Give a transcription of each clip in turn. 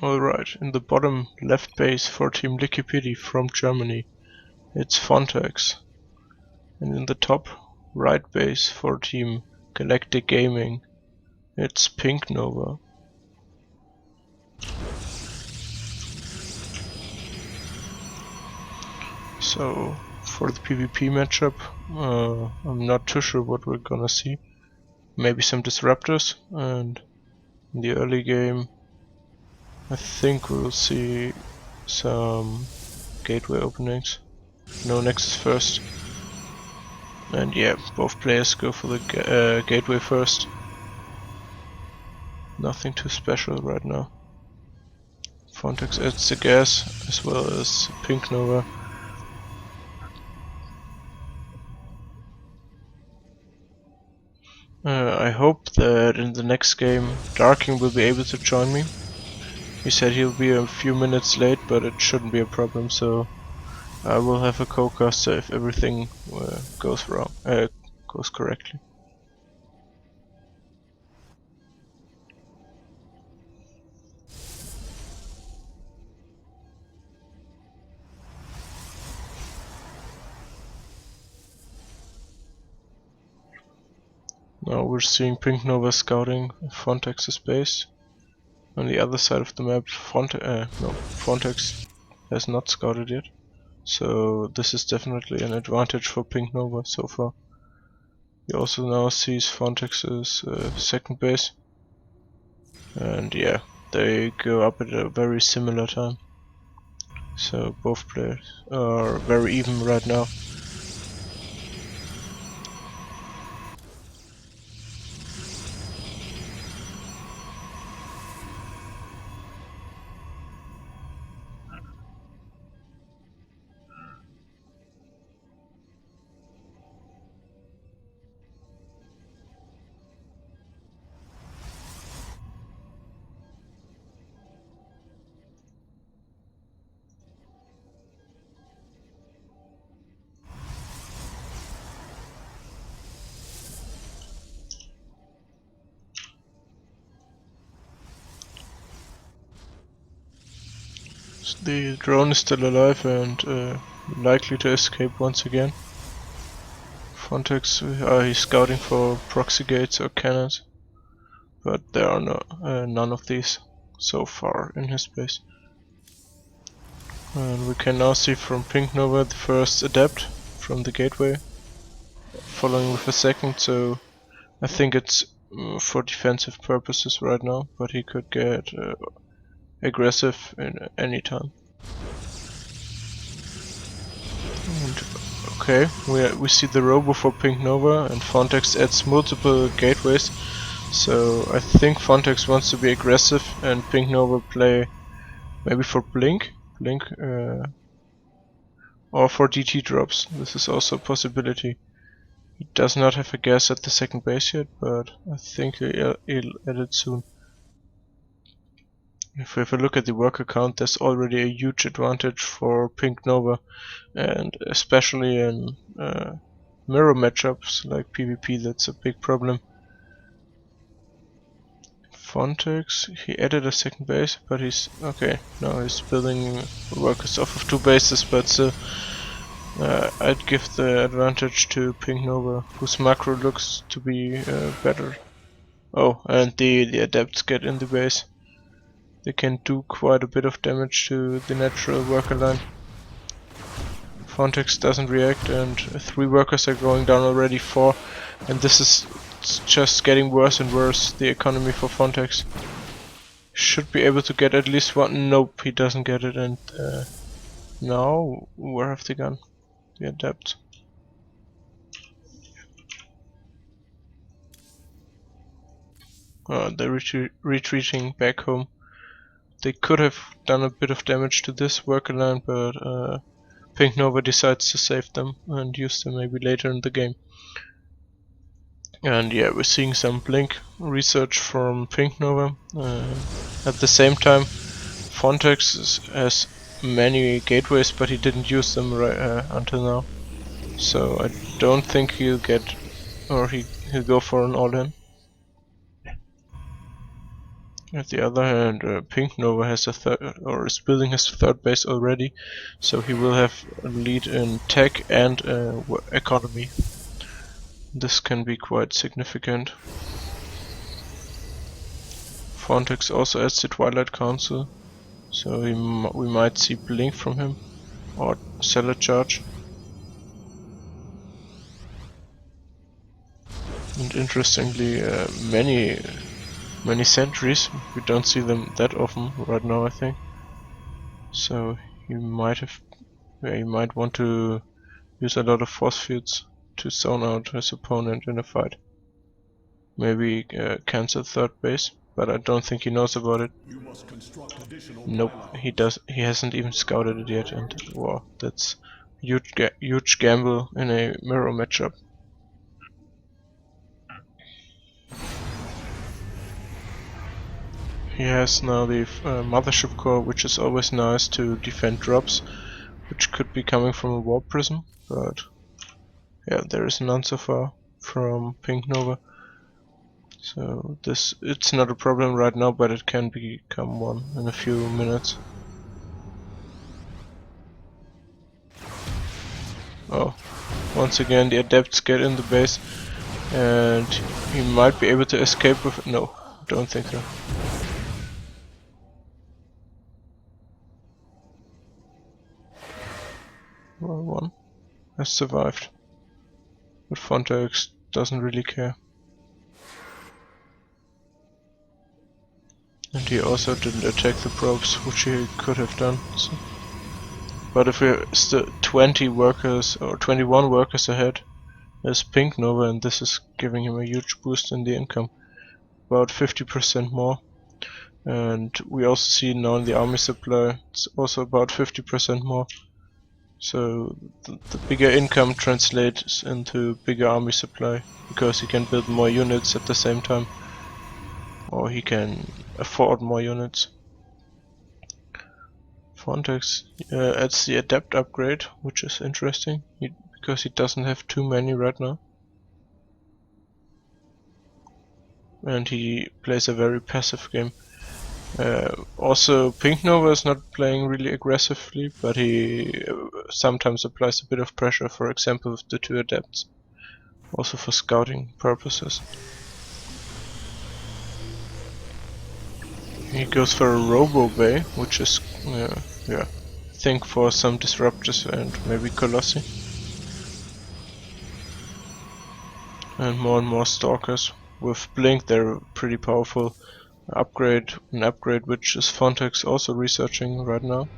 Alright, in the bottom left base for Team LickyPiddy from Germany, it's FO-nTTaX. And in the top right base for Team Galactic Gaming, it's pinkNova. So for the PvP matchup, I'm not too sure what we're gonna see. Maybe some disruptors, and in the early game I think we'll see some gateway openings. No nexus first. And yeah, both players go for the gateway first. Nothing too special right now. FO-nTTaX adds the gas as well as pinkNova. I hope that in the next game Darking will be able to join me. He said he'll be a few minutes late, but it shouldn't be a problem, so I will have a co-caster if everything goes correctly. Now we're seeing pinkNova scouting FO-nTTaX's base. On the other side of the map, FO-nTTaX has not scouted yet. So this is definitely an advantage for pinkNova so far. He also now sees FO-nTTaX's second base. And yeah, they go up at a very similar time. So both players are very even right now. The drone is still alive and likely to escape once again. FO-nTTaX, he's scouting for proxy gates or cannons, but there are none of these so far in his base. And we can now see from pinkNova the first adept from the gateway, following with a second, so I think it's for defensive purposes right now, but he could get aggressive in any time. And okay, we see the robo for pinkNova, and FO-nTTaX adds multiple gateways, so I think FO-nTTaX wants to be aggressive and pinkNova play maybe for blink or for DT drops. This is also a possibility. He does not have a gas at the second base yet, but I think he'll add it soon. If we have a look at the worker count, there's already a huge advantage for pinkNova, and especially in mirror matchups like PvP, that's a big problem. FO-nTTaX, he added a second base, but he's okay. Now he's building workers off of two bases, but still, I'd give the advantage to pinkNova, whose macro looks to be better. Oh, and the adepts get in the base. They can do quite a bit of damage to the natural worker line. FO-nTTaX doesn't react, and 3 workers are going down already, 4, and this is just getting worse and worse, the economy for FO-nTTaX. Should be able to get at least one. Nope, he doesn't get it, and now where have they gone? The adept. They're retreating back home. They could have done a bit of damage to this worker line, but pinkNova decides to save them and use them maybe later in the game. And yeah, we're seeing some blink research from pinkNova. At the same time, FO-nTTaX has many gateways, but he didn't use them until now. So I don't think he'll get, or he'll go for an all-in. At the other hand, pinkNova has a third, or is building his third base already, so he will have a lead in tech and economy. This can be quite significant. FO-nTTaX also adds the Twilight Council, so we might see Blink from him, or Seller Charge. And interestingly, many sentries. We don't see them that often right now, I think. So you might want to use a lot of force fields to zone out his opponent in a fight. Maybe cancel third base, but I don't think he knows about it. Nope, he hasn't even scouted it yet, and wow, that's huge gamble in a mirror matchup. He has now the mothership core, which is always nice to defend drops, which could be coming from a warp prism, but yeah, there is none so far from pinkNova. So it's not a problem right now, but it can become one in a few minutes. Oh, once again the adepts get in the base, and he might be able to escape with... No, don't think so. Well, one has survived, but FO-nTTaX doesn't really care. And he also didn't attack the probes, which he could have done. So. But if we're still 20 workers or 21 workers ahead, there's pinkNova, and this is giving him a huge boost in the income, about 50% more. And we also see now in the army supply, it's also about 50% more. So the bigger income translates into bigger army supply, because he can build more units at the same time, or he can afford more units. FO-nTTaX adds the adept upgrade, which is interesting, because he doesn't have too many right now. And he plays a very passive game. Also, pinkNova is not playing really aggressively, but he sometimes applies a bit of pressure, for example with the 2 adepts, also for scouting purposes. He goes for a Robo Bay, which is, I think for some disruptors and maybe Colossi. And more stalkers. With Blink they're pretty powerful. An upgrade which is FO-nTTaX also researching right now.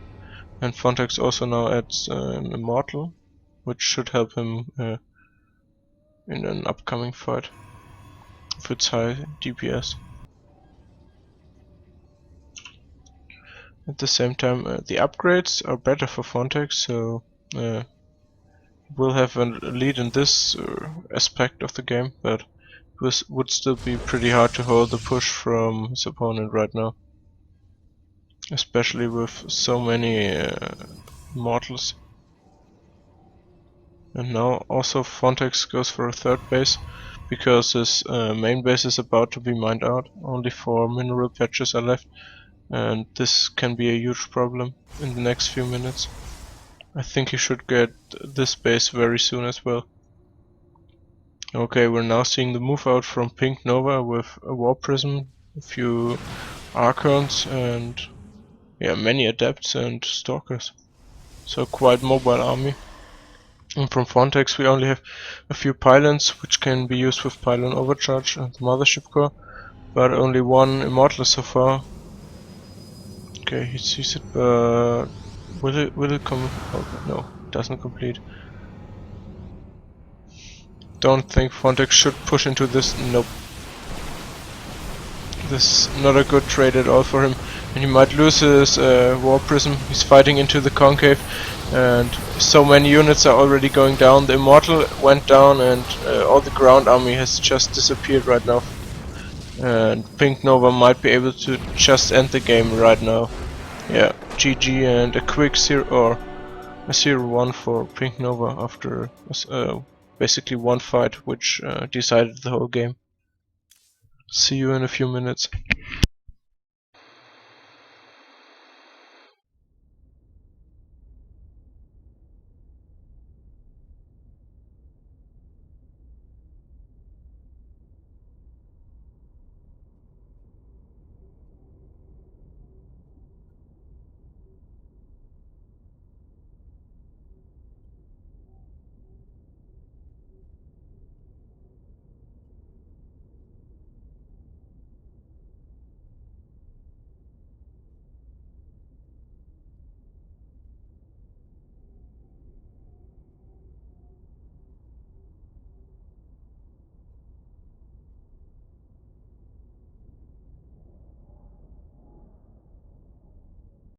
And FO-nTTaX also now adds an Immortal, which should help him in an upcoming fight with its high DPS. At the same time, the upgrades are better for FO-nTTaX, so we'll have a lead in this aspect of the game, but it would still be pretty hard to hold the push from his opponent right now, especially with so many mortals. And now also FO-nTTaX goes for a third base, because his main base is about to be mined out. Only 4 mineral patches are left, and this can be a huge problem in the next few minutes. I think he should get this base very soon as well. Okay, we're now seeing the move out from pinkNova with a warp prism, a few archons, and many adepts and stalkers. So quite mobile army. And from FO-nTTaX we only have a few pylons, which can be used with pylon overcharge and the mothership core, but only 1 immortal so far. Okay, he sees it, but will it come? Oh, no, it doesn't complete. Don't think FO-nTTaX should push into this. Nope. This is not a good trade at all for him, and he might lose his War Prism. He's fighting into the concave, and so many units are already going down. The Immortal went down, and all the ground army has just disappeared right now. And pinkNova might be able to just end the game right now. Yeah, GG, and a quick 0-1 for pinkNova after basically one fight, which decided the whole game. See you in a few minutes.